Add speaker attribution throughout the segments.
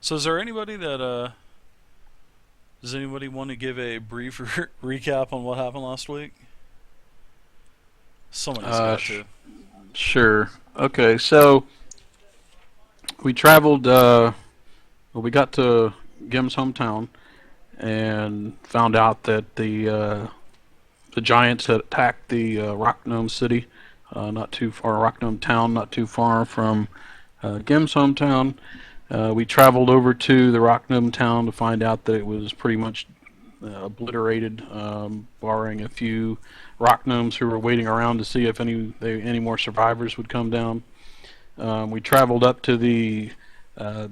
Speaker 1: So is there anybody that does anybody want to give a brief recap on what happened last week? Somebody's
Speaker 2: Uh,
Speaker 1: got
Speaker 2: sh-
Speaker 1: to.
Speaker 2: sure. Okay, so we traveled. Well, we got to Gim's hometown and found out that the Giants had attacked the Rock Gnome City, not too far. Rock Gnome Town, not too far from Gim's hometown. We traveled over to the Rock Gnome Town to find out that it was pretty much obliterated, barring a few rock gnomes who were waiting around to see if any more survivors would come down. We traveled up to uh,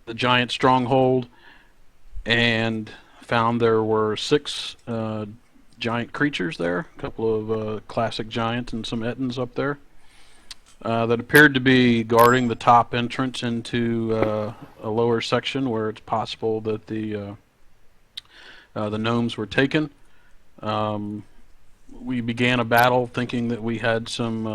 Speaker 2: the giant stronghold and found there were six giant creatures there, a couple of classic giants and some ettins up there. That appeared to be guarding the top entrance into a lower section where it's possible that the gnomes were taken. Um, we began a battle thinking that we had some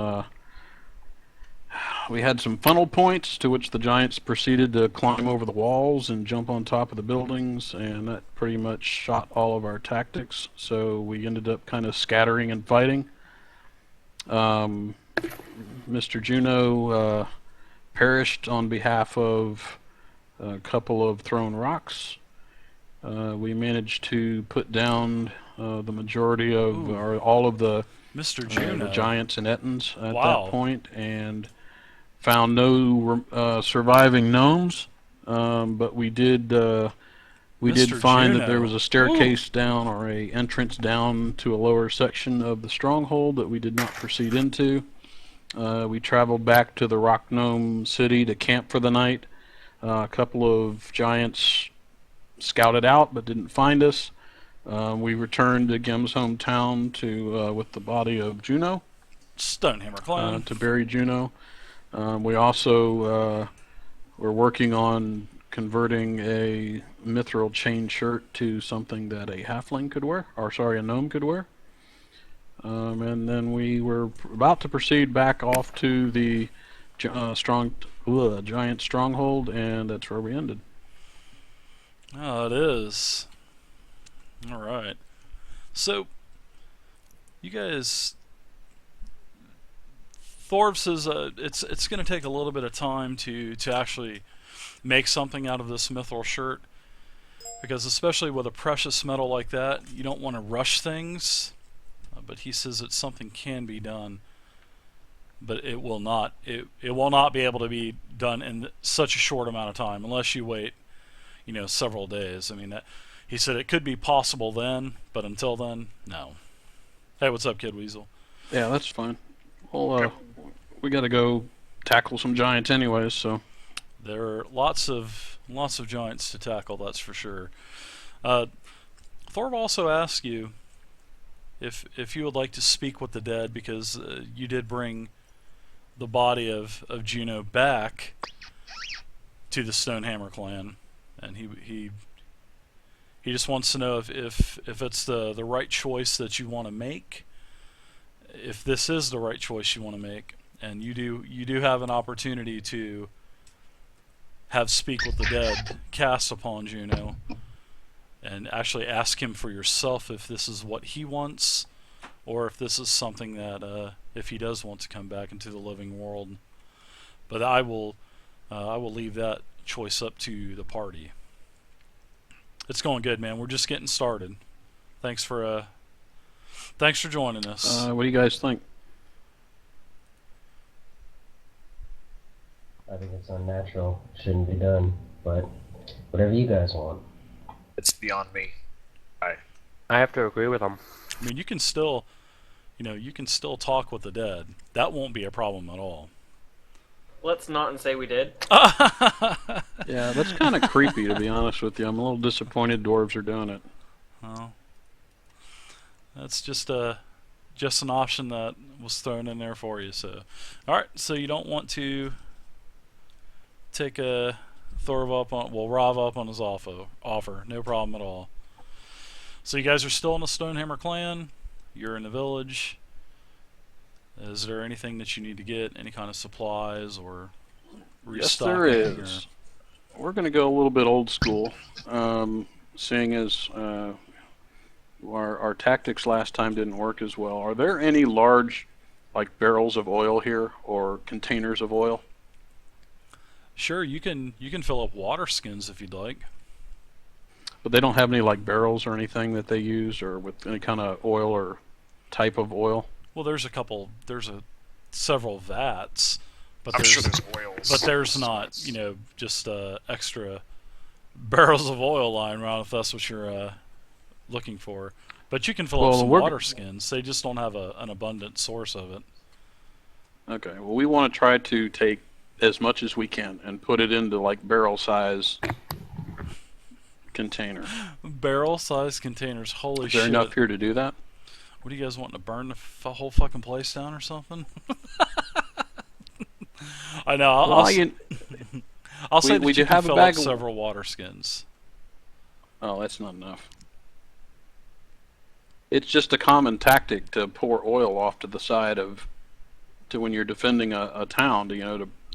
Speaker 2: funnel points to which the giants proceeded to climb over the walls and jump on top of the buildings, and that pretty much shot all of our tactics. So we ended up kind of scattering and fighting. Um, Mr. Juno perished on behalf of a couple of thrown rocks. We managed to put down the majority of
Speaker 1: Ooh,
Speaker 2: all of
Speaker 1: Mr.
Speaker 2: the
Speaker 1: Juno.
Speaker 2: giants and ettins at that
Speaker 1: Wow.
Speaker 2: point, and found no surviving gnomes. But we did
Speaker 1: Mr.
Speaker 2: find that there
Speaker 1: Juno.
Speaker 2: was a
Speaker 1: Ooh.
Speaker 2: staircase down or a entrance down to a lower section of the stronghold that we did not proceed into. We traveled back to the Rock Gnome City to camp for the night. A couple of giants scouted out but didn't find us. We returned to Gim's hometown with the body of Juno
Speaker 1: Stonehammer Clan.
Speaker 2: to bury Juno. We also were working on converting a mithril chain shirt to something that a halfling could wear, or sorry, a gnome could wear. And then we were about to proceed back off to the giant stronghold, and that's where we ended.
Speaker 1: Oh, it is. All right. So, you guys, Thorv says it's going to take a little bit of time to actually make something out of this mithril shirt because especially with a precious metal like that, you don't want to rush things. But he says that something can be done, but it will not. It will not be able to be done in such a short amount of time unless you wait, several days. I mean that. He said it could be possible then, but until then, no. Hey, what's up, Kid Weasel?
Speaker 2: Yeah, that's fine. Well,
Speaker 3: Yep.
Speaker 2: we got to go tackle some giants anyways, so.
Speaker 1: There are lots of giants to tackle. That's for sure. Uh, Thorv also asked you if you would like to speak with the dead because you did bring the body of Juno back to the Stonehammer clan, and he just wants to know if it's the right choice that you want to make, if this is the right choice you want to make, and you do have an opportunity to have speak with the dead cast upon Juno, and actually ask him for yourself if this is what he wants, or if this is something that if he does want to come back into the living world. But I will leave that choice up to the party. It's going good, man. We're just getting started. Thanks for joining us.
Speaker 2: What do you guys think?
Speaker 4: I think it's unnatural. Shouldn't be done. But whatever you guys want.
Speaker 3: It's beyond me.
Speaker 5: I have to agree with him.
Speaker 1: I mean, you can still talk with the dead. That won't be a problem at all.
Speaker 5: Let's not and say we did.
Speaker 2: Yeah, that's kind of creepy, to be honest with you. I'm a little disappointed dwarves are doing it.
Speaker 1: Well, that's just an option that was thrown in there for you. So, all right. So you don't want to take a Rav up on his offer. No problem at all. So you guys are still in the Stonehammer clan. You're in the village. Is there anything that you need to get? Any kind of supplies or
Speaker 2: Yes,
Speaker 1: restocking?
Speaker 2: there is. we're going to go a little bit old school, seeing as our tactics last time didn't work as well. Are there any large, like barrels of oil here or containers of oil?
Speaker 1: Sure, you can fill up water skins if you'd like.
Speaker 2: But they don't have any like barrels or anything that they use, or with any kind of oil or type of oil.
Speaker 1: Well, there's several vats, but
Speaker 3: I'm
Speaker 1: there's
Speaker 3: sure there's oils.
Speaker 1: but there's not, just extra barrels of oil lying around if that's what you're looking for. But you can fill up
Speaker 2: Well,
Speaker 1: some
Speaker 2: we're-
Speaker 1: water skins. They just don't have an abundant source of it.
Speaker 2: Okay. Well, we want to try to take as much as we can and put it into like barrel size container.
Speaker 1: Barrel-sized containers. Holy
Speaker 2: Is there
Speaker 1: shit!
Speaker 2: enough here to do that?
Speaker 1: What are you guys wanting to burn the whole fucking place down or something? I know. I'll say that
Speaker 2: we
Speaker 1: you
Speaker 2: do
Speaker 1: can
Speaker 2: have a
Speaker 1: fill
Speaker 2: bag
Speaker 1: up
Speaker 2: of-
Speaker 1: several water skins.
Speaker 2: Oh, that's not enough. It's just a common tactic to pour oil off to the side to when you're defending a town,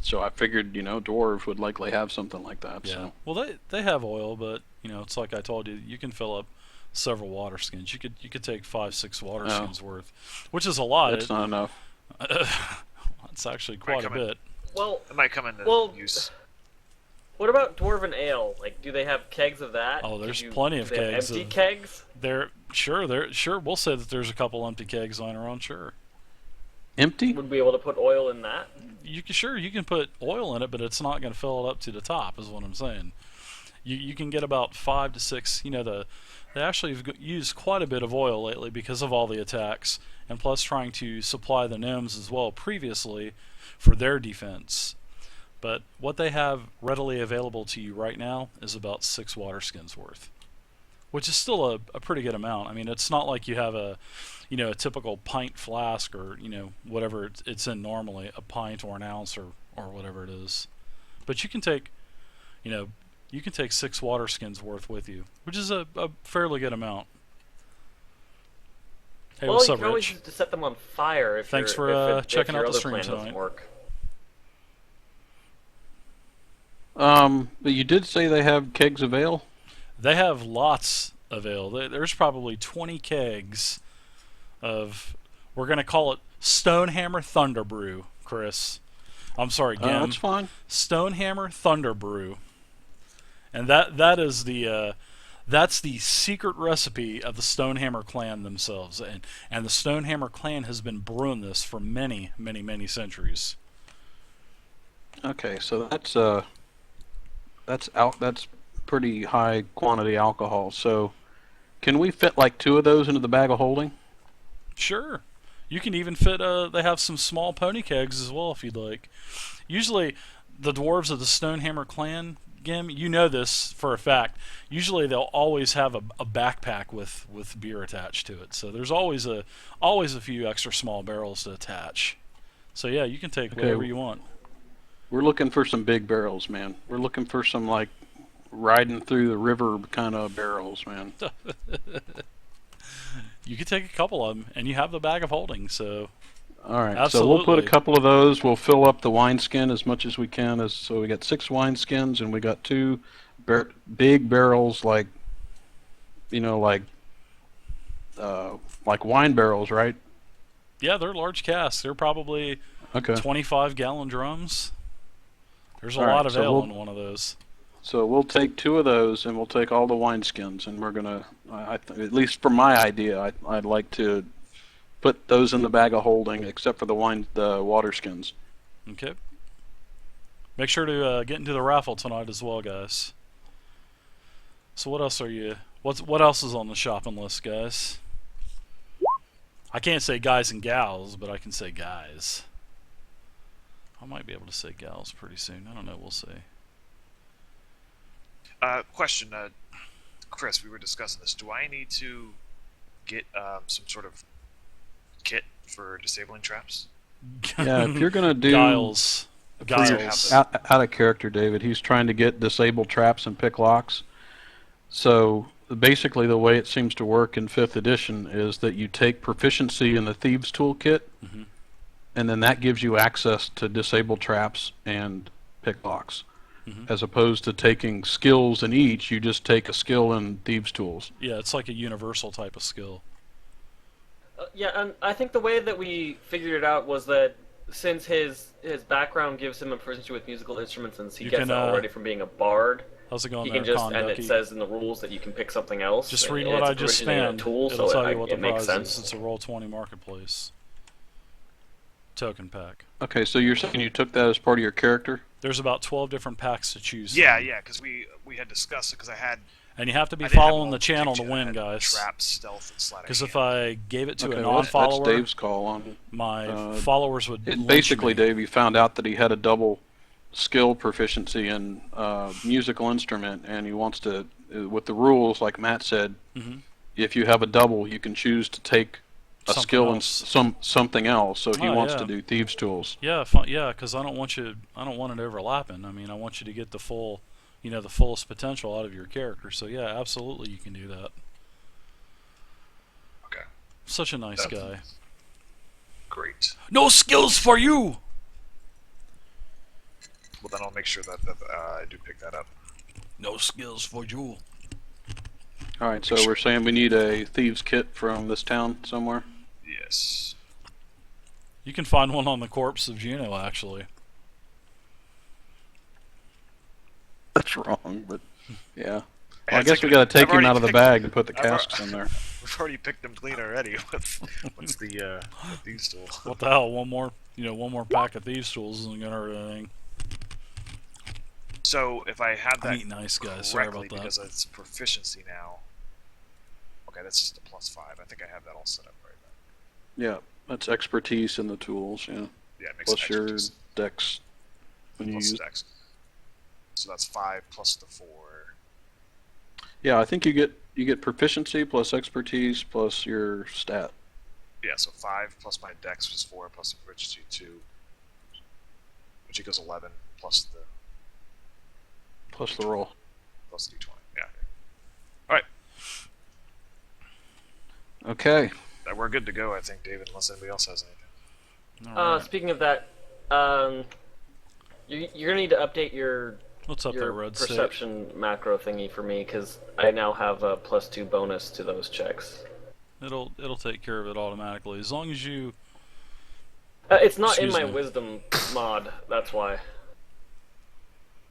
Speaker 2: so I figured, dwarves would likely have something like that.
Speaker 1: Yeah.
Speaker 2: So
Speaker 1: Well, they have oil, but it's like I told you, you can fill up several water skins. You could take 5-6 water
Speaker 2: Oh.
Speaker 1: skins worth, which is a lot.
Speaker 2: that's not enough.
Speaker 1: It's actually quite a
Speaker 3: come in.
Speaker 1: bit.
Speaker 5: Well,
Speaker 3: It might come into
Speaker 5: Well,
Speaker 3: use.
Speaker 5: what about dwarven ale? Like, do they have kegs of that?
Speaker 1: Oh, there's
Speaker 5: Could you-
Speaker 1: plenty of
Speaker 5: do they have
Speaker 1: kegs
Speaker 5: Empty
Speaker 1: of-
Speaker 5: kegs?
Speaker 1: Sure. We'll say that there's a couple empty kegs lying around. Sure.
Speaker 2: Empty?
Speaker 5: Would we be able to put oil in that?
Speaker 1: You can put oil in it, but it's not going to fill it up to the top. Is what I'm saying. You can get about 5 to 6. They actually have used quite a bit of oil lately because of all the attacks, and plus trying to supply the gnomes as well previously for their defense. But what they have readily available to you right now is about 6 water skins worth, which is still a pretty good amount. I mean, it's not like you have a typical pint flask or whatever it's in normally, a pint or an ounce or whatever it is. But you can take 6 water skins worth with you, which is a fairly good amount. Hey,
Speaker 5: well,
Speaker 1: what's
Speaker 5: you
Speaker 1: up,
Speaker 5: can always
Speaker 1: Rich?
Speaker 5: use it to set them on fire if
Speaker 1: Thanks
Speaker 5: your-
Speaker 1: for,
Speaker 5: if it-
Speaker 1: checking
Speaker 5: if your
Speaker 1: out the
Speaker 5: other
Speaker 1: stream
Speaker 5: plan doesn't
Speaker 1: tonight.
Speaker 5: work.
Speaker 2: But you did say they have kegs of ale?
Speaker 1: They have lots of ale. There's probably 20 kegs of, we're going to call it Stonehammer Thunder Brew, Chris. I'm sorry, Gim.
Speaker 2: That's fine.
Speaker 1: Stonehammer Thunder Brew. And that is that's the secret recipe of the Stonehammer clan themselves. And the Stonehammer clan has been brewing this for many, many, many centuries.
Speaker 2: Okay, so that's pretty high quantity alcohol. So can we fit like 2 of those into the bag of holding?
Speaker 1: Sure. You can even fit, they have some small pony kegs as well if you'd like. Usually, the dwarves of the Stonehammer clan, Gim, you know this for a fact, usually they'll always have a backpack with beer attached to it. So there's always a few extra small barrels to attach. So yeah, you can take
Speaker 2: Okay.
Speaker 1: whatever you want.
Speaker 2: We're looking for some big barrels, man. We're looking for some like riding through the river kind of barrels, man.
Speaker 1: You could take a couple of them, and you have the bag of holding, so...
Speaker 2: All right, so we'll put a
Speaker 1: Absolutely.
Speaker 2: couple of those. We'll fill up the wineskin as much as we can. So we got 6 wineskins, and we got 2 big barrels, like wine barrels, right?
Speaker 1: Yeah, they're large casks. They're probably
Speaker 2: Okay.
Speaker 1: 25-gallon drums. There's a
Speaker 2: All right,
Speaker 1: lot of
Speaker 2: so
Speaker 1: ale
Speaker 2: we'll-
Speaker 1: in one of those.
Speaker 2: So we'll take 2 of those, and we'll take all the wineskins, and we're gonna, at least for my idea, I'd like to put those in the bag of holding, except for the water skins.
Speaker 1: Okay. Make sure to get into the raffle tonight as well, guys. So what else what else is on the shopping list, guys? I can't say guys and gals, but I can say guys. I might be able to say gals pretty soon. I don't know. We'll see.
Speaker 3: Question, Chris, we were discussing this. Do I need to get some sort of kit for disabling traps?
Speaker 2: Yeah, if you're gonna do
Speaker 1: Giles.
Speaker 2: for your-
Speaker 1: Giles.
Speaker 2: out of character, David, he's trying to get disabled traps and pick locks. So basically, the way it seems to work in 5th edition is that you take proficiency in the Thieves Toolkit,
Speaker 1: Mhm.
Speaker 2: and then that gives you access to disable traps and pick locks.
Speaker 1: Mhm.
Speaker 2: as opposed to taking skills in each. You just take a skill in thieves' tools.
Speaker 1: Yeah, it's like a universal type of skill.
Speaker 5: Yeah, and I think the way that we figured it out was that since his background gives him a proficiency with musical instruments, and he
Speaker 1: You
Speaker 5: gets
Speaker 1: can,
Speaker 5: that already from being a bard,
Speaker 1: How's it going
Speaker 5: he
Speaker 1: there,
Speaker 5: can just
Speaker 1: Con
Speaker 5: and it
Speaker 1: Ducky?
Speaker 5: says in the rules that you can pick something else.
Speaker 1: Just
Speaker 5: and
Speaker 1: read
Speaker 5: it's
Speaker 1: what
Speaker 5: a
Speaker 1: I just
Speaker 5: provisioning of a
Speaker 1: spammed.
Speaker 5: tool,
Speaker 1: It'll
Speaker 5: so
Speaker 1: tell you what the
Speaker 5: it makes
Speaker 1: prize
Speaker 5: sense.
Speaker 1: is. It's a Roll20 marketplace token pack.
Speaker 2: Okay, so you're saying you took that as part of your character?
Speaker 1: There's about 12 different packs to choose
Speaker 3: Yeah,
Speaker 1: from.
Speaker 3: yeah, because we had discussed it because I had.
Speaker 1: And you have to be
Speaker 3: I didn't have
Speaker 1: following
Speaker 3: all
Speaker 1: the channel to
Speaker 3: picture. I
Speaker 1: win,
Speaker 3: had
Speaker 1: guys.
Speaker 3: Trap, stealth, and sleight of
Speaker 1: Because if
Speaker 3: hand.
Speaker 1: I gave it to
Speaker 2: Okay,
Speaker 1: a
Speaker 2: well, that's
Speaker 1: non-follower,
Speaker 2: Dave's call on.
Speaker 1: my followers would lynch
Speaker 2: Basically,
Speaker 1: me.
Speaker 2: Dave, you found out that he had a double skill proficiency in musical instrument, and he wants to, with the rules, like Matt said,
Speaker 1: Mhm.
Speaker 2: if you have a double, you can choose to take a
Speaker 1: Something
Speaker 2: skill in
Speaker 1: else.
Speaker 2: something else. So he
Speaker 1: Oh,
Speaker 2: wants
Speaker 1: yeah.
Speaker 2: to do thieves' tools.
Speaker 1: Yeah, yeah, because I don't want it overlapping. I mean, I want you to get the full, the fullest potential out of your character. So yeah, absolutely, you can do that.
Speaker 3: Okay,
Speaker 1: Such a nice
Speaker 3: That's-
Speaker 1: guy.
Speaker 3: great.
Speaker 1: No skills for you.
Speaker 3: Well, then I'll make sure that I do pick that up.
Speaker 1: No skills for you.
Speaker 2: All right, so we're saying we need a thieves' kit from this town somewhere.
Speaker 3: Yes.
Speaker 1: You can find one on the corpse of Juno, actually.
Speaker 2: That's wrong, but yeah. Well, I
Speaker 3: And
Speaker 2: guess we got to take
Speaker 3: I've
Speaker 2: him
Speaker 3: already
Speaker 2: out of the
Speaker 3: picked-
Speaker 2: bag and put the
Speaker 3: I've al-
Speaker 2: casks in there.
Speaker 3: We've already picked them clean already with these tools.
Speaker 1: What the hell? One more pack of thieves' tools isn't gonna hurt anything.
Speaker 3: So if I have
Speaker 1: I
Speaker 3: that
Speaker 1: meet nice guys. Sorry
Speaker 3: correctly,
Speaker 1: about that.
Speaker 3: because it's proficiency now. Okay, that's just a +5. I think I have that all set up right then.
Speaker 2: Yeah, that's expertise in the tools. Yeah,
Speaker 3: Yeah, it makes
Speaker 2: plus
Speaker 3: it
Speaker 2: your
Speaker 3: expertise
Speaker 2: dex when you
Speaker 3: plus
Speaker 2: use.
Speaker 3: dex. So that's 5 plus the 4.
Speaker 2: Yeah, I think you get proficiency plus expertise plus your stat.
Speaker 3: Yeah, so 5 plus my dex, which is 4, plus the proficiency 2, which equals 11, plus the
Speaker 2: Plus the roll.
Speaker 3: d20. Yeah, all right,
Speaker 2: Okay.
Speaker 3: we're good to go. I think, David, unless anybody else has anything.
Speaker 1: All right.
Speaker 5: Speaking of that, you're gonna need to update your
Speaker 1: What's up there, Red State?
Speaker 5: perception macro thingy for me because I now have a +2 bonus to those checks.
Speaker 1: It'll take care of it automatically as long as you.
Speaker 5: It's not in
Speaker 1: Excuse
Speaker 5: my
Speaker 1: me.
Speaker 5: wisdom mod. That's why.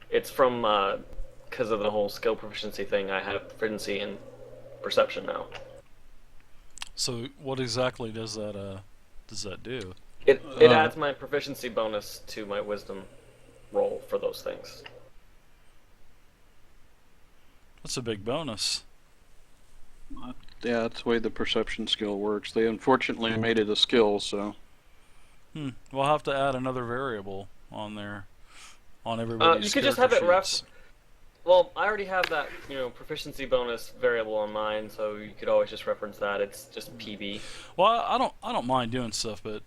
Speaker 5: It's from because of the whole skill proficiency thing. I have proficiency in perception now.
Speaker 1: So what exactly does that do?
Speaker 5: It adds my proficiency bonus to my wisdom roll for those things.
Speaker 1: That's a big bonus.
Speaker 2: Yeah, that's the way the perception skill works. They unfortunately made it a skill, so
Speaker 1: We'll have to add another variable on there, on everybody's.
Speaker 5: You could just
Speaker 1: character
Speaker 5: have it
Speaker 1: sheets.
Speaker 5: Well, I already have that, proficiency bonus variable on mine, so you could always just reference that. It's just PB.
Speaker 1: Well, I don't mind doing stuff, but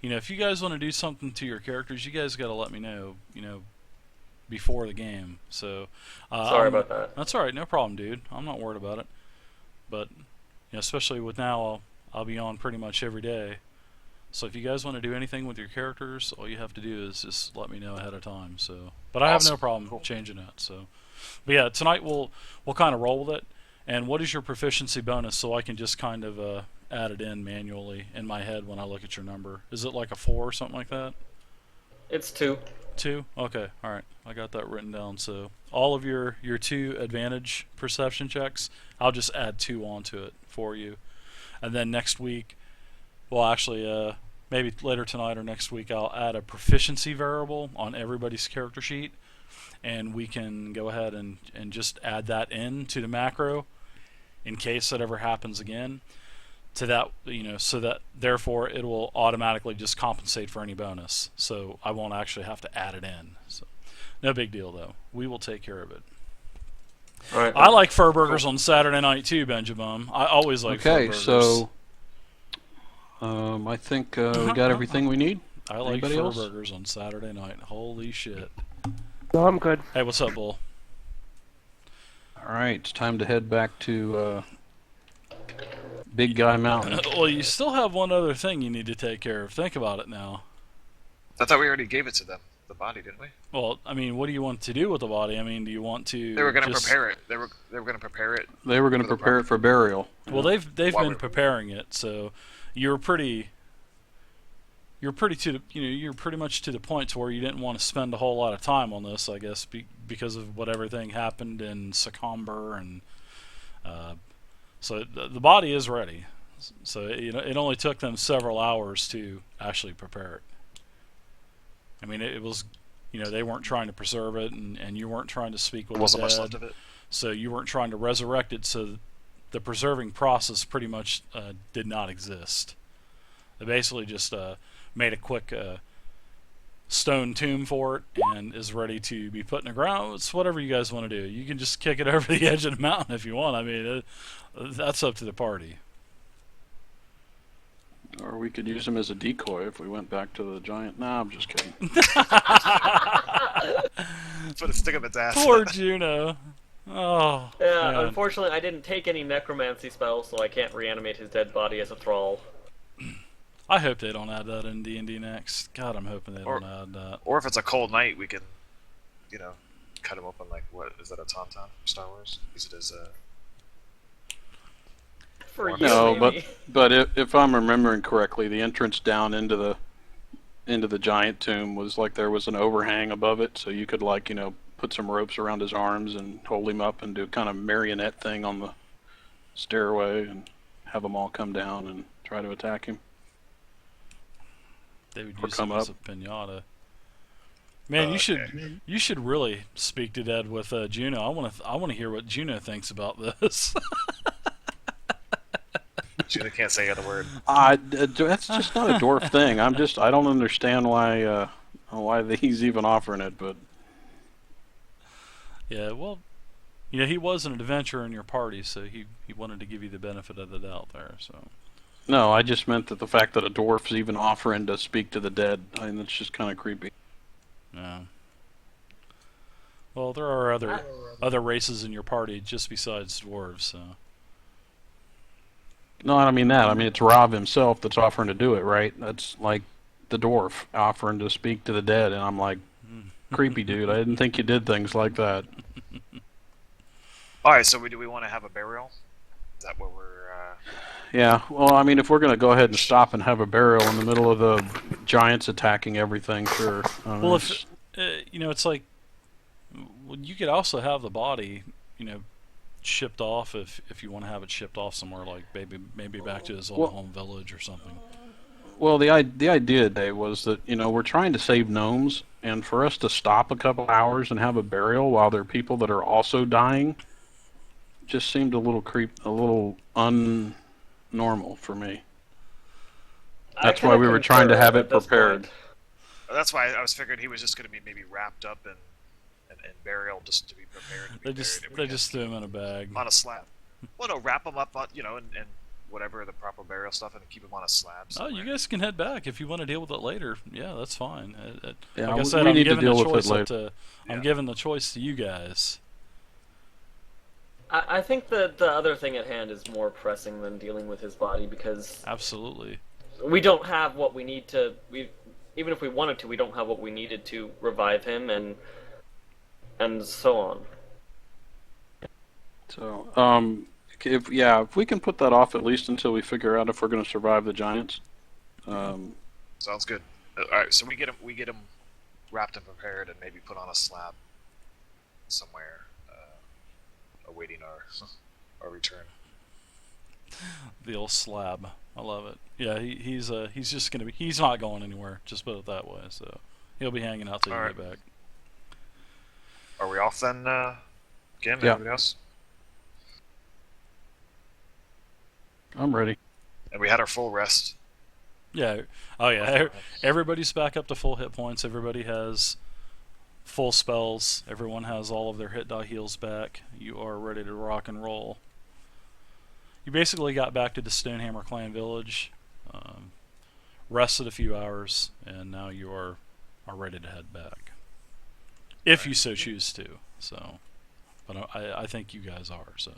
Speaker 1: if you guys want to do something to your characters, you guys got to let me know. Before the game. So.
Speaker 5: Sorry about that.
Speaker 1: That's all right, no problem, dude. I'm not worried about it. But, especially with now, I'll be on pretty much every day. So if you guys want to do anything with your characters, all you have to do is just let me know ahead of time. So, but I have no
Speaker 3: Awesome.
Speaker 1: problem
Speaker 3: Cool.
Speaker 1: changing that. So, but yeah, tonight we'll kind of roll with it. And what is your proficiency bonus, so I can just kind of add it in manually in my head when I look at your number? Is it like a 4 or something like that?
Speaker 5: It's 2.
Speaker 1: 2? Okay, all right. I got that written down. So all of your 2 advantage perception checks, I'll just add 2 onto it for you. And then next week, well, actually, maybe later tonight or next week, I'll add a proficiency variable on everybody's character sheet, and we can go ahead and just add that in to the macro in case that ever happens again. To that, so that therefore it will automatically just compensate for any bonus. So I won't actually have to add it in. So no big deal though. We will take care of it.
Speaker 5: All right.
Speaker 1: I like fur burgers on Saturday night too, Benjamin. I always like fur
Speaker 2: okay.
Speaker 1: burgers.
Speaker 2: So I think we got everything we need.
Speaker 1: I like
Speaker 2: anybody
Speaker 1: fur
Speaker 2: else?
Speaker 1: burgers on Saturday night. Holy shit.
Speaker 6: No, I'm good.
Speaker 1: Hey, what's up, Bull?
Speaker 2: All right, it's time to head back to Big Guy Mountain.
Speaker 1: Well, you still have one other thing you need to take care of. Think about it now.
Speaker 3: I thought we already gave it to them. the body, didn't we?
Speaker 1: Well, I mean, what do you want to do with the body? I mean, do you want to?
Speaker 3: They were going to
Speaker 1: just-
Speaker 3: prepare it. They were going to prepare it.
Speaker 2: They were going to
Speaker 3: For the
Speaker 2: prepare it for burial.
Speaker 1: Well, they've
Speaker 3: Why
Speaker 1: been
Speaker 3: would-
Speaker 1: preparing it, so you're pretty to the, you're pretty much to the point to where you didn't want to spend a whole lot of time on this, I guess, because of what everything happened in Succumber, and so the body is ready. So it only took them several hours to actually prepare it. I mean, it was, they weren't trying to preserve it, and you weren't trying to speak with
Speaker 3: There wasn't
Speaker 1: the
Speaker 3: much
Speaker 1: dead,
Speaker 3: left of it.
Speaker 1: so you weren't trying to resurrect it. So the preserving process pretty much did not exist. They basically just made a quick stone tomb for it and is ready to be put in the ground. It's whatever you guys want to do. You can just kick it over the edge of the mountain if you want. I mean, that's up to the party.
Speaker 2: Or we could use him as a decoy if we went back to the giant. Nah, I'm just kidding.
Speaker 3: Put a stick up its ass.
Speaker 1: Poor Juno. Oh,
Speaker 5: Yeah,
Speaker 1: man.
Speaker 5: unfortunately, I didn't take any necromancy spells, so I can't reanimate his dead body as a thrall.
Speaker 1: I hope they don't add that in D&D next. God, I'm hoping they
Speaker 3: Or-
Speaker 1: don't add that.
Speaker 3: Or if it's a cold night, we can, cut him open like, what is that, a tauntaun from Star Wars? Use it as a.
Speaker 5: For you,
Speaker 2: No,
Speaker 5: maybe.
Speaker 2: but if I'm remembering correctly, the entrance down into the giant tomb was like there was an overhang above it, so you could put some ropes around his arms and hold him up and do kind of marionette thing on the stairway and have them all come down and try to attack him.
Speaker 1: They would
Speaker 2: or
Speaker 1: use
Speaker 2: come
Speaker 1: him as
Speaker 2: up.
Speaker 1: a pinata. Man,
Speaker 3: Okay.
Speaker 1: you should really speak to Dad with Juno. I want to hear what Juno thinks about this.
Speaker 3: Juno can't say the other word.
Speaker 2: That's just not a dwarf thing. I don't understand why he's even offering it, but
Speaker 1: Yeah, well, he was an adventurer in your party, so he wanted to give you the benefit of the doubt there. So
Speaker 2: no, I just meant that the fact that a dwarf's even offering to speak to the dead, I mean, that's just kind of creepy.
Speaker 1: yeah. Well, there are other races in your party just besides dwarves. So
Speaker 2: No, I don't mean that. I mean, it's Rob himself that's offering to do it, right? That's like the dwarf offering to speak to the dead, and I'm like, creepy dude. I didn't think you did things like that.
Speaker 3: All right, so do we want to have a burial? Is that what we're?
Speaker 2: Yeah, well, I mean, if we're going to go ahead and stop and have a burial in the middle of the giants attacking everything, sure.
Speaker 1: well, if it's like, well, you could also have the body, shipped off if you want to have it shipped off somewhere, like maybe back to his old home village or something.
Speaker 2: Well, the idea, Dave, was that we're trying to save gnomes, and for us to stop a couple hours and have a burial while there are people that are also dying, just seemed a little unnormal for me.
Speaker 5: I
Speaker 2: That's why
Speaker 5: kinda
Speaker 2: we were trying to
Speaker 5: concur
Speaker 2: have it
Speaker 5: at this
Speaker 2: prepared.
Speaker 5: point.
Speaker 3: That's why I was figuring he was just going to be maybe wrapped up in burial just to be prepared. To be
Speaker 1: They just threw him in a bag.
Speaker 3: on a slab. Well, no, wrap him up on and whatever the proper burial stuff, and keep him on a slab.
Speaker 1: Oh, you
Speaker 3: somewhere.
Speaker 1: guys can head back if you want to deal with it later. Yeah, that's fine.
Speaker 2: Yeah,
Speaker 1: like I
Speaker 2: we
Speaker 1: said, I'm
Speaker 2: need to
Speaker 1: giving
Speaker 2: deal
Speaker 1: the
Speaker 2: with it
Speaker 1: choice up
Speaker 2: later.
Speaker 1: to. I'm
Speaker 3: Yeah.
Speaker 1: giving the choice to you guys.
Speaker 5: I think that the other thing at hand is more pressing than dealing with his body, because
Speaker 1: Absolutely.
Speaker 5: we don't have what we need to. Even if we wanted to, we don't have what we needed to revive him and so on.
Speaker 2: So, if we can put that off at least until we figure out if we're going to survive the giants.
Speaker 3: Sounds good. All right, so we get him wrapped and prepared, and maybe put on a slab somewhere, awaiting our return.
Speaker 1: The old slab. I love it. Yeah, he's just gonna be. He's not going anywhere. Just put it that way. So he'll be hanging out till you
Speaker 3: Alright.
Speaker 1: get back.
Speaker 3: Are we off then, Kim?
Speaker 2: Yeah.
Speaker 3: Everybody else?
Speaker 2: I'm ready.
Speaker 3: And we had our full rest.
Speaker 1: Yeah. Oh yeah. Everybody's back up to full hit points. Everybody has full spells. Everyone has all of their hit die heals back. You are ready to rock and roll. You basically got back to the Stonehammer Clan village, rested a few hours, and now you are ready to head back, if you so choose to. So, but I think you guys are. So,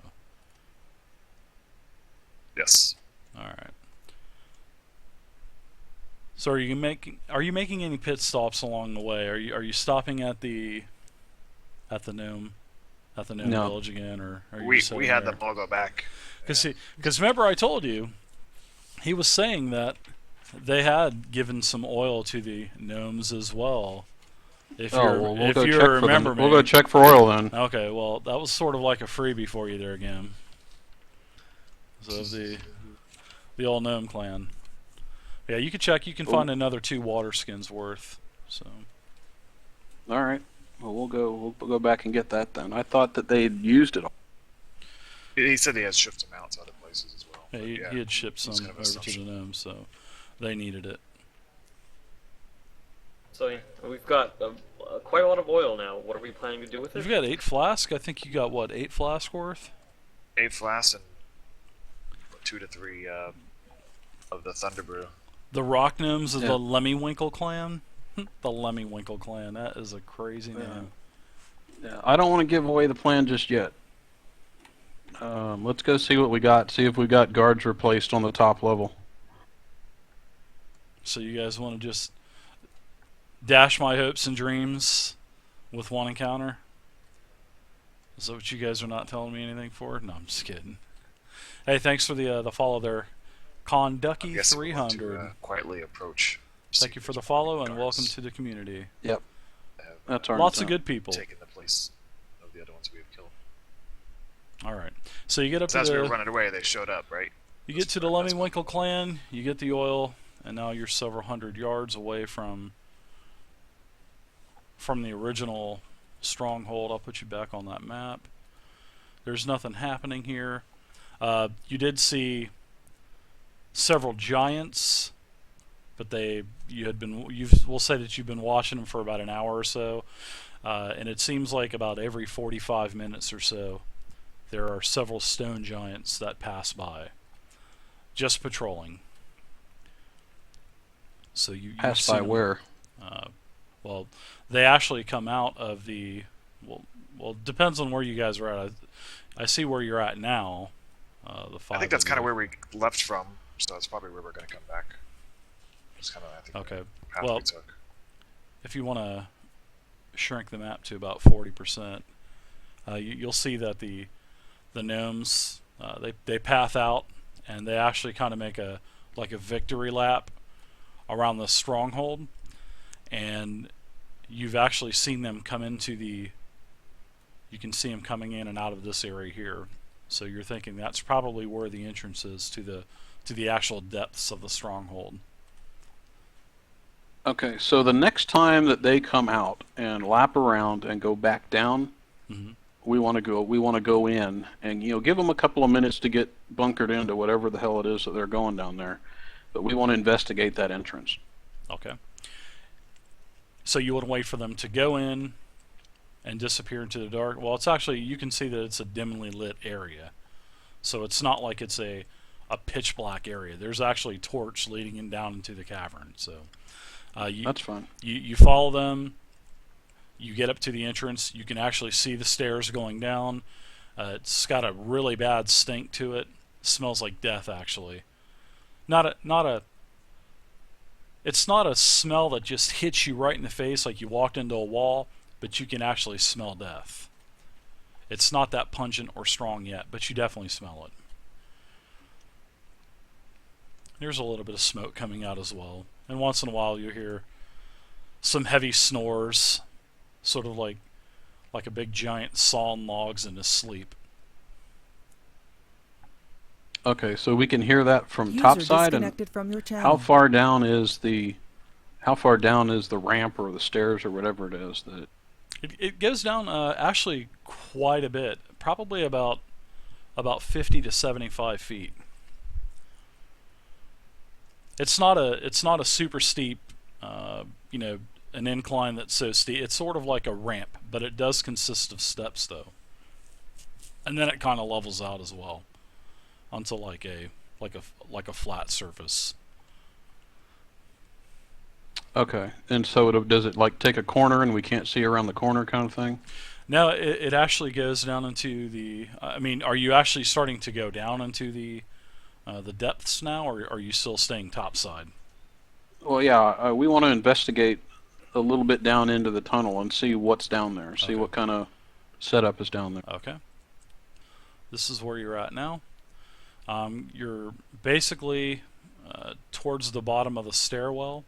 Speaker 3: Yes.
Speaker 1: all right. So are you making any pit stops along the way? Are you stopping at the gnome
Speaker 2: No.
Speaker 1: village again, or are you
Speaker 3: We
Speaker 1: just heading
Speaker 3: had
Speaker 1: there?
Speaker 3: them all go back.
Speaker 1: Because remember I told you, he was saying that they had given some oil to the gnomes as well. If
Speaker 2: Oh,
Speaker 1: you're
Speaker 2: well, we'll
Speaker 1: if
Speaker 2: go
Speaker 1: you
Speaker 2: check for
Speaker 1: remember
Speaker 2: them.
Speaker 1: me.
Speaker 2: We'll go check for oil then.
Speaker 1: Okay, well that was sort of like a freebie for you there, Gam. So the old gnome clan. Yeah, you can check. You can find another 2 water skins worth. So
Speaker 2: All right. Well, we'll go back and get that then. I thought that they had used it all.
Speaker 3: He said he has shipped them out to other places as well.
Speaker 1: yeah,
Speaker 3: but
Speaker 1: he had shipped some
Speaker 3: it's kind of
Speaker 1: over to the
Speaker 3: assumption.
Speaker 1: gnomes, so they needed it.
Speaker 5: So yeah, we've got quite a lot of oil now. What are we planning to do with it?
Speaker 1: You've got 8 flask. I think you got what 8 flask worth.
Speaker 3: 8 flasks and 2 to 3 of the Thunderbrew.
Speaker 1: The rock gnomes of
Speaker 2: Yeah.
Speaker 1: the Lemmywinkle clan. The Lemmywinkle clan. That is a crazy name.
Speaker 2: Yeah, I don't want to give away the plan just yet. Let's go see what we got. See if we got guards replaced on the top level.
Speaker 1: So you guys want to just dash my hopes and dreams with one encounter? Is that what you guys are not telling me anything for? No, I'm just kidding. Hey, thanks for the follow there,
Speaker 3: I'm guessing we'll have to,
Speaker 1: 300.
Speaker 3: quietly approach.
Speaker 1: Thank you for the follow and welcome to the community.
Speaker 2: That's our
Speaker 1: Lots of
Speaker 2: intent.
Speaker 1: good people.
Speaker 3: Taking the place of the other ones we have killed.
Speaker 1: All right. So you get up
Speaker 3: So
Speaker 1: to
Speaker 3: as we were
Speaker 1: the
Speaker 3: running away, they showed up, right?
Speaker 1: you get to the Lemmywinkle clan. You get the oil, and now you're several hundred yards away from the original stronghold. I'll put you back on that map. There's nothing happening here. You did see several giants, but we'll say that you've been watching them for about an hour or so, and it seems like about every 45 minutes or so there are several stone giants that pass by, just patrolling. So you
Speaker 2: Pass
Speaker 1: see
Speaker 2: by
Speaker 1: them.
Speaker 2: where?
Speaker 1: Well, they actually come out of the well, depends on where you guys are at. I see where you're at now. The 5
Speaker 3: I think that's
Speaker 1: of
Speaker 3: kind of
Speaker 1: you.
Speaker 3: where we left from, so that's probably where we're going to come back. That's kind of, I think,
Speaker 1: Okay.
Speaker 3: the path
Speaker 1: Well,
Speaker 3: we took.
Speaker 1: if you want to shrink the map to about 40%, you'll see that the gnomes they path out and they actually kind of make a victory lap around the stronghold, and you've actually seen them come into you can see them coming in and out of this area here. So you're thinking that's probably where the entrance is to the actual depths of the stronghold.
Speaker 2: Okay, so the next time that they come out and lap around and go back down,
Speaker 1: Mhm.
Speaker 2: we want to go in and give them a couple of minutes to get bunkered into whatever the hell it is that they're going down there. But we want to investigate that entrance.
Speaker 1: Okay. So you would wait for them to go in and disappear into the dark. Well, it's actually, you can see that it's a dimly lit area. So it's not like it's a pitch black area. There's actually a torch leading in down into the cavern. So
Speaker 2: That's fine.
Speaker 1: you follow them. You get up to the entrance. You can actually see the stairs going down. It's got a really bad stink to it. Smells like death, actually. It's not a smell that just hits you right in the face like you walked into a wall, but you can actually smell death. It's not that pungent or strong yet, but you definitely smell it. There's a little bit of smoke coming out as well. And once in a while you hear some heavy snores, sort of like a big giant sawing logs in his sleep.
Speaker 2: Okay, so we can hear that from
Speaker 6: User
Speaker 2: topside, and
Speaker 6: disconnected from your channel.
Speaker 2: how far down is the ramp or the stairs or whatever it is that?
Speaker 1: It goes down actually quite a bit, probably about 50 to 75 feet. It's not a super steep, an incline that's so steep. It's sort of like a ramp, but it does consist of steps though, and then it kind of levels out as well onto like a flat surface.
Speaker 2: Okay, and so does it like take a corner and we can't see around the corner kind of thing?
Speaker 1: No, it actually goes down into the. I mean, are you actually starting to go down into the depths now, or are you still staying topside?
Speaker 2: Well, yeah, we want to investigate a little bit down into the tunnel and see what's down there. See
Speaker 1: Okay.
Speaker 2: what kind of setup is down there.
Speaker 1: Okay. This is where you're at now. You're basically towards the bottom of the stairwell,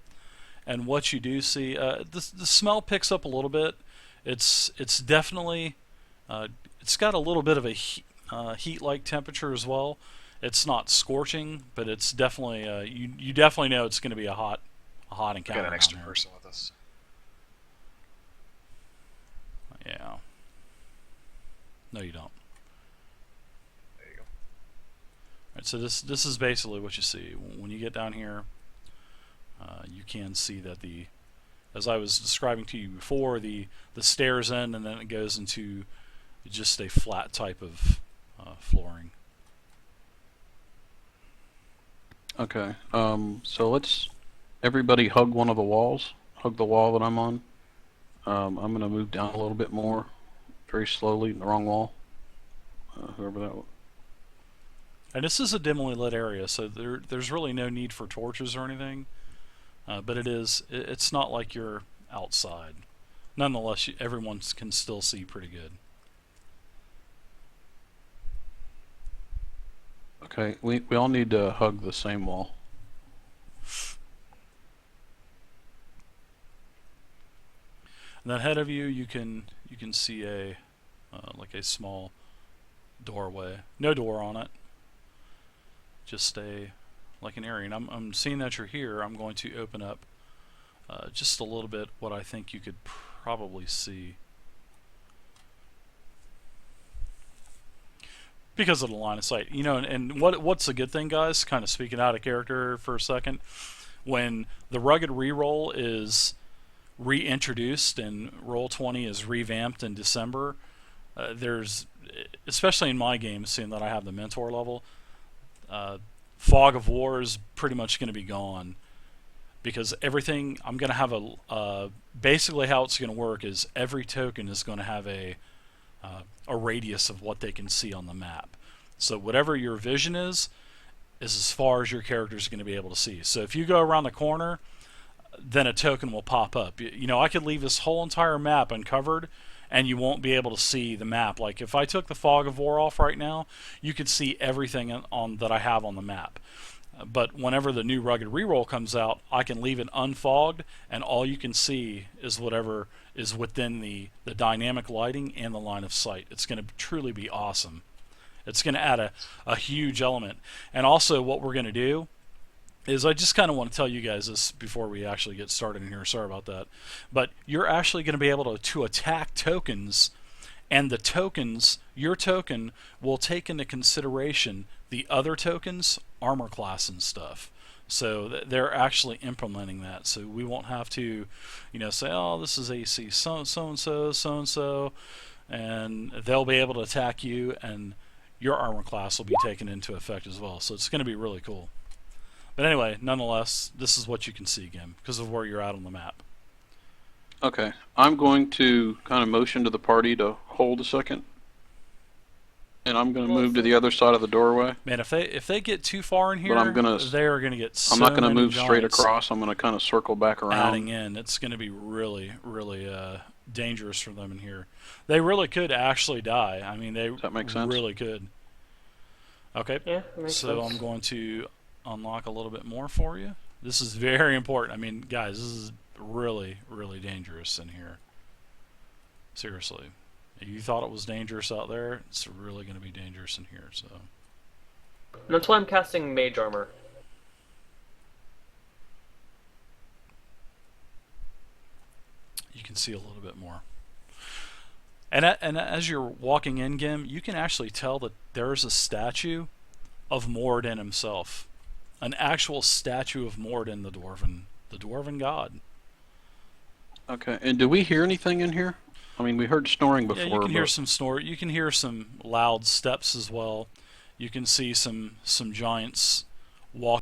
Speaker 1: and what you do see, the smell picks up a little bit. It's definitely it's got a little bit of a heat-like temperature as well. It's not scorching, but it's definitely you definitely know it's going to be a hot
Speaker 3: We
Speaker 1: encounter.
Speaker 3: got an extra
Speaker 1: down there.
Speaker 3: person with us.
Speaker 1: Yeah. No, you don't.
Speaker 3: There you go.
Speaker 1: Right, so this is basically what you see when you get down here. You can see that as I was describing to you before, the stairs end and then it goes into just a flat type of flooring.
Speaker 2: Okay. So let's everybody hug one of the walls. Hug the wall that I'm on. I'm gonna move down a little bit more, very slowly. The wrong wall. Whoever that was.
Speaker 1: And this is a dimly lit area, so there's really no need for torches or anything. But it's not like you're outside. Nonetheless, everyone can still see pretty good.
Speaker 2: Okay, we all need to hug the same wall.
Speaker 1: And then ahead of you, you can see a like a small doorway. No door on it. Just like an area. And I'm seeing that you're here. I'm going to open up just a little bit what I think you could probably see. Because of the line of sight. You know, and what's a good thing, guys, kind of speaking out of character for a second, when the rugged reroll is reintroduced and Roll20 is revamped in December, there's, especially in my game, seeing that I have the mentor level, Fog of War is pretty much going to be gone, because everything, I'm going to have basically how it's going to work is every token is going to have a radius of what they can see on the map. So whatever your vision is as far as your character is going to be able to see. So if you go around the corner, then a token will pop up. You know, I could leave this whole entire map uncovered and you won't be able to see the map. Like if I took the Fog of War off right now, you could see everything on that I have on the map. But whenever the new rugged reroll comes out, I can leave it unfogged, and all you can see is whatever is within the dynamic lighting and the line of sight. It's going to truly be awesome. It's going to add a huge element. And also what we're going to do is, I just kind of want to tell you guys this before we actually get started in here. Sorry about that. But you're actually going to be able to attack tokens, and the tokens, your token will take into consideration the other tokens' armor class and stuff. So they're actually implementing that. So we won't have to, you know, say, oh, this is AC so-and-so, and they'll be able to attack you, and your armor class will be taken into effect as well. So it's going to be really cool. But anyway, nonetheless, this is what you can see again because of where you're at on the map.
Speaker 2: Okay, I'm going to kind of motion to the party to hold a second. And I'm going to move to the other side of the doorway.
Speaker 1: Man, if they get too far in here,
Speaker 2: I'm gonna,
Speaker 1: they are going to get so
Speaker 2: I'm not going to
Speaker 1: many
Speaker 2: move straight
Speaker 1: giants
Speaker 2: across. I'm going to kind of circle back around.
Speaker 1: adding in. It's going to be really, really dangerous for them in here. They really could actually die. I mean, they
Speaker 2: Does that make sense?
Speaker 1: really could. Okay,
Speaker 5: Yeah, that makes
Speaker 1: so
Speaker 5: sense.
Speaker 1: I'm going to unlock a little bit more for you. This is very important. I mean, guys, this is really, really dangerous in here. Seriously. If you thought it was dangerous out there, it's really going to be dangerous in here. So
Speaker 5: That's why I'm casting Mage Armor.
Speaker 1: you can see a little bit more. And as you're walking in, Gim, you can actually tell that there's a statue of Moradin himself. An actual statue of Moradin, the Dwarven god.
Speaker 2: Okay, and do we hear anything in here? I mean, we heard snoring before.
Speaker 1: Yeah, you can hear
Speaker 2: but-
Speaker 1: some snore. You can hear some loud steps as well. You can see some giants walking